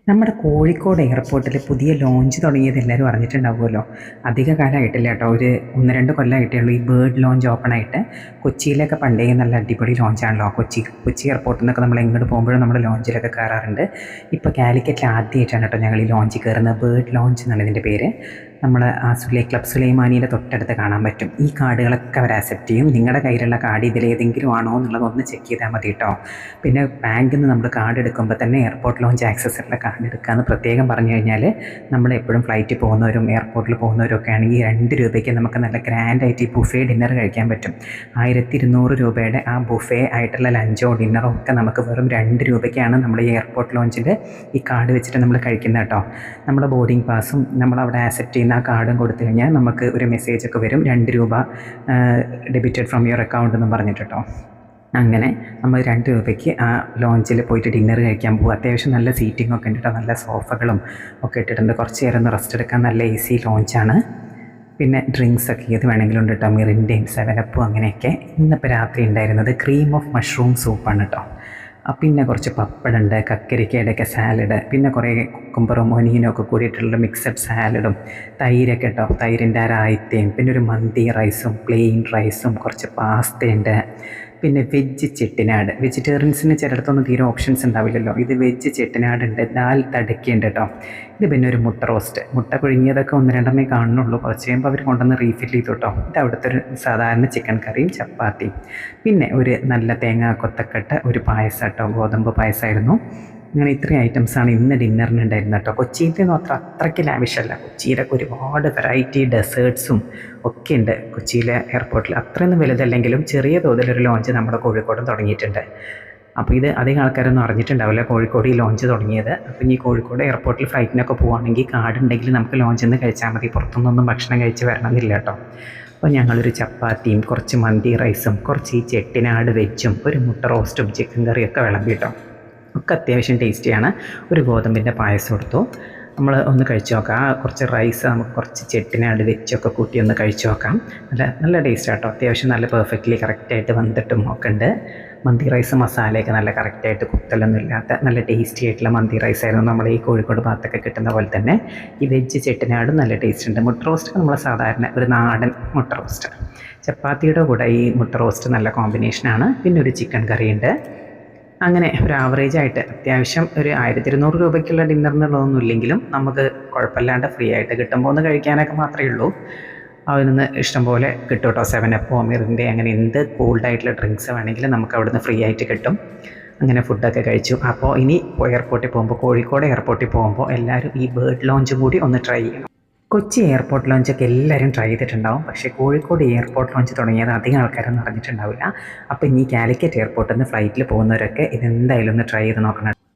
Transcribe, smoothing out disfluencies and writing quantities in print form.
നമ്മുടെ കോഴിക്കോട് എയർപോർട്ടിൽ പുതിയ ലോഞ്ച് തുടങ്ങിയത് എല്ലാവരും അറിഞ്ഞിട്ടുണ്ടാവുമല്ലോ. അധിക കാലമായിട്ടില്ല കേട്ടോ, ഒരു 1-2 കൊല്ലമായിട്ടേ ഉള്ളൂ ഈ ബേർഡ് ലോഞ്ച് ഓപ്പൺ ആയിട്ട്. കൊച്ചിയിലൊക്കെ പണ്ടേ നല്ല അടിപൊളി ലോഞ്ചാണല്ലോ. കൊച്ചി എയർപോർട്ടിൽ നിന്നൊക്കെ നമ്മൾ എങ്ങോട്ട് പോകുമ്പോഴും നമ്മുടെ ലോഞ്ചിലൊക്കെ കയറാറുണ്ട്. ഇപ്പോൾ കാലിക്കറ്റിൽ ആദ്യമായിട്ടാണ് കേട്ടോ ഞങ്ങൾ ഈ ലോഞ്ചിൽ കയറുന്നത്. ബേർഡ് ലോഞ്ച് എന്നാണ് ഇതിൻ്റെ പേര്. നമ്മൾ ആ ക്ലബ് സുലൈമാനിയുടെ തൊട്ടടുത്ത് കാണാൻ പറ്റും. ഈ കാർഡുകളൊക്കെ അവർ ആക്സെപ്റ്റ് ചെയ്യും. നിങ്ങളുടെ കയ്യിലുള്ള കാർഡ് ഇതിലേതെങ്കിലും ആണോ എന്നുള്ളത് ഒന്ന് ചെക്ക് ചെയ്താൽ മതി കേട്ടോ. പിന്നെ ബാങ്കിൽ നിന്ന് നമ്മൾ കാർഡ് എടുക്കുമ്പോൾ തന്നെ എയർപോർട്ട് ലോഞ്ച് ആക്സസിലുള്ള കാർഡ് എടുക്കാമെന്ന് പ്രത്യേകം പറഞ്ഞു കഴിഞ്ഞാൽ നമ്മൾ എപ്പോഴും ഫ്ലൈറ്റിൽ പോകുന്നവരും എയർപോർട്ടിൽ പോകുന്നവരും ഒക്കെ ആണെങ്കിൽ 2 രൂപയ്ക്ക് നമുക്ക് നല്ല ഗ്രാൻഡായിട്ട് ഈ ബുഫേ ഡിന്നർ കഴിക്കാൻ പറ്റും. 1200 രൂപയുടെ ആ ബുഫേ ആയിട്ടുള്ള ലഞ്ചോ ഡിന്നറോ ഒക്കെ നമുക്ക് വെറും 2 രൂപയ്ക്കാണ് നമ്മൾ ഈ എയർപോർട്ട് ലോഞ്ചിൽ ഈ കാർഡ് വെച്ചിട്ട് നമ്മൾ കഴിക്കുന്നത് കേട്ടോ. നമ്മുടെ ബോർഡിംഗ് പാസും നമ്മളവിടെ ആക്സെപ്റ്റ് ചെയ്യുന്ന ആ കാർഡും കൊടുത്തു കഴിഞ്ഞാൽ നമുക്ക് ഒരു മെസ്സേജൊക്കെ വരും, 2 രൂപ ഡെബിറ്റഡ് ഫ്രം യുവർ അക്കൗണ്ട് എന്നും പറഞ്ഞിട്ട് കേട്ടോ. അങ്ങനെ നമ്മൾ 2 രൂപയ്ക്ക് ആ ലോഞ്ചിൽ പോയിട്ട് ഡിന്നർ കഴിക്കാൻ പോകും. അത്യാവശ്യം നല്ല സീറ്റിംഗ് ഒക്കെ ഉണ്ട് കേട്ടോ, നല്ല സോഫകളും ഒക്കെ ഇട്ടിട്ടുണ്ട്. കുറച്ച് നേരം ഒന്ന് റെസ്റ്റ് എടുക്കാൻ നല്ല AC ലോഞ്ചാണ്. പിന്നെ ഡ്രിങ്ക്സൊക്കെ ഏത് വേണമെങ്കിലും ഉണ്ട് കേട്ടോ, മിറിൻ്റെയും 7up അങ്ങനെയൊക്കെ. ഇന്നിപ്പോൾ രാത്രി ഉണ്ടായിരുന്നത് ക്രീം ഓഫ് മഷ്റൂം സൂപ്പാണ് കേട്ടോ. പിന്നെ കുറച്ച് പപ്പടുണ്ട്, കക്കരിക്കയുടെയൊക്കെ സാലഡ്, പിന്നെ കുറേ കുക്കുംബറും ഒനിയനും ഒക്കെ കൂടിയിട്ടുള്ള മിക്സഡ് സാലഡും, തൈരൊക്കെ കേട്ടോ, തൈരിൻ്റെ രായത്തയും, പിന്നെ ഒരു മന്തി റൈസും പ്ലെയിൻ റൈസും, കുറച്ച് പാസ്തയുണ്ട്. പിന്നെ വെജ് ചെട്ടിനാട്. വെജിറ്റേറിയൻസിന് ചിലയിടത്തൊന്നും തീരെ ഓപ്ഷൻസ് ഉണ്ടാവില്ലല്ലോ. ഇത് വെജ് ചെട്ടിനാടുണ്ട്, ദാൽ തടക്കയുണ്ട് കേട്ടോ. ഇത് പിന്നെ ഒരു മുട്ട റോസ്റ്റ്. മുട്ട പുഴുങ്ങിയതൊക്കെ 1-2 കാണുന്നുള്ളൂ. കുറച്ച് കഴിയുമ്പോൾ അവർ കൊണ്ടുവന്ന് റീഫിൽ ചെയ്തു കേട്ടോ. ഇത് അവിടുത്തെ ഒരു സാധാരണ ചിക്കൻ കറിയും ചപ്പാത്തിയും. പിന്നെ ഒരു നല്ല തേങ്ങ കൊത്തക്കട്ട ഒരു പായസം കേട്ടോ, ഗോതമ്പ് പായസമായിരുന്നു. അങ്ങനെ ഇത്രയും ഐറ്റംസാണ് ഇന്ന് ഡിന്നറിന് ഉണ്ടായിരുന്നത് കേട്ടോ. കൊച്ചിയിലൊന്നും അത്രയ്ക്ക് ലാവിഷല്ല. കൊച്ചിയിലൊക്കെ ഒരുപാട് വെറൈറ്റി ഡെസേർട്ട്സും ഒക്കെ ഉണ്ട് കൊച്ചിയിലെ എയർപോർട്ടിൽ. അത്രയൊന്നും വലുതല്ലെങ്കിലും ചെറിയ തോതിലൊരു ലോഞ്ച് നമ്മുടെ കോഴിക്കോടും തുടങ്ങിയിട്ടുണ്ട്. അപ്പോൾ ഇത് അധികം ആൾക്കാരൊന്നും അറിഞ്ഞിട്ടുണ്ടാവില്ല കോഴിക്കോട് ഈ ലോഞ്ച് തുടങ്ങിയത്. അപ്പോൾ ഇനി കോഴിക്കോട് എയർപോർട്ടിൽ ഫ്ലൈറ്റിനൊക്കെ പോകുകയാണെങ്കിൽ കാർഡ് ഉണ്ടെങ്കിൽ നമുക്ക് ലോഞ്ചിൽ നിന്ന് കഴിച്ചാൽ മതി. പുറത്തുനിന്നൊന്നും ഭക്ഷണം കഴിച്ച് വരണമെന്നില്ല കേട്ടോ. അപ്പോൾ ഞങ്ങളൊരു ചപ്പാത്തിയും കുറച്ച് മന്തി റൈസും കുറച്ച് ഈ ചെട്ടിനാട് വെച്ചും ഒരു മുട്ട റോസ്റ്റും ചിക്കൻ കറിയൊക്കെ വിളമ്പി കേട്ടോ. ഒക്കെ അത്യാവശ്യം ടേസ്റ്റിയാണ്. ഒരു ഗോതമ്പിൻ്റെ പായസം എടുത്തു. നമ്മൾ ഒന്ന് കഴിച്ച് നോക്കാം. കുറച്ച് റൈസ് നമുക്ക് കുറച്ച് ചെട്ടിനാട് വെച്ചൊക്കെ കൂട്ടി ഒന്ന് കഴിച്ച് നോക്കാം. നല്ല ടേസ്റ്റ് കേട്ടോ. അത്യാവശ്യം നല്ല പെർഫെക്റ്റ്ലി കറക്റ്റായിട്ട് വന്നിട്ടും ഒക്കെ ഉണ്ട്. മന്തി റൈസ് മസാലയൊക്കെ നല്ല കറക്റ്റായിട്ട് കുത്തലൊന്നും ഇല്ലാത്ത നല്ല ടേസ്റ്റി ആയിട്ടുള്ള മന്തി റൈസായിരുന്നു. നമ്മൾ ഈ കോഴിക്കോട് ഭാഗത്തൊക്കെ കിട്ടുന്ന പോലെ തന്നെ ഈ വെജ് ചെട്ടിനാടും നല്ല ടേസ്റ്റ് ഉണ്ട്. മുട്ട റോസ്റ്റ് നമ്മൾ സാധാരണ ഒരു നാടൻ മുട്ട റോസ്റ്റ്. ചപ്പാത്തിയുടെ കൂടെ ഈ മുട്ട റോസ്റ്റ് നല്ല കോമ്പിനേഷനാണ്. പിന്നെ ഒരു ചിക്കൻ കറിയുണ്ട്. അങ്ങനെ ഒരു ആവറേജായിട്ട് അത്യാവശ്യം ഒരു 1200 രൂപയ്ക്കുള്ള ഡിന്നറിനുള്ളതൊന്നും ഇല്ലെങ്കിലും നമുക്ക് കുഴപ്പമില്ലാണ്ട് ഫ്രീ ആയിട്ട് കിട്ടുമ്പോൾ ഒന്ന് കഴിക്കാനൊക്കെ മാത്രമേ ഉള്ളൂ. അതിൽ നിന്ന് ഇഷ്ടംപോലെ കിട്ടും കേട്ടോ. 7up മിറിൻ്റെ അങ്ങനെ എന്ത് കൂൾഡായിട്ടുള്ള ഡ്രിങ്ക്സ് വേണമെങ്കിലും നമുക്ക് അവിടുന്ന് ഫ്രീ ആയിട്ട് കിട്ടും. അങ്ങനെ ഫുഡൊക്കെ കഴിച്ചു. അപ്പോൾ ഇനി എയർപോർട്ടിൽ പോകുമ്പോൾ, കോഴിക്കോട് എയർപോർട്ടിൽ പോകുമ്പോൾ എല്ലാവരും ഈ ബേർഡ് ലോഞ്ചും കൂടി ഒന്ന് ട്രൈ ചെയ്യണം. കൊച്ചി എയർപോർട്ട് ലോഞ്ചൊക്കെ എല്ലാവരും ട്രൈ ചെയ്തിട്ടുണ്ടാവും. പക്ഷേ കോഴിക്കോട് എയർപോർട്ട് ലോഞ്ച് തുടങ്ങിയത് അധികം ആൾക്കാരൊന്നും അറിഞ്ഞിട്ടുണ്ടാവില്ല. അപ്പോൾ ഇനി കാലിക്കറ്റ് എയർപോർട്ടിൽ നിന്ന് ഫ്ലൈറ്റിൽ പോകുന്നവരൊക്കെ ഇതെന്തായാലും ഒന്ന് ട്രൈ ചെയ്ത് നോക്കണം.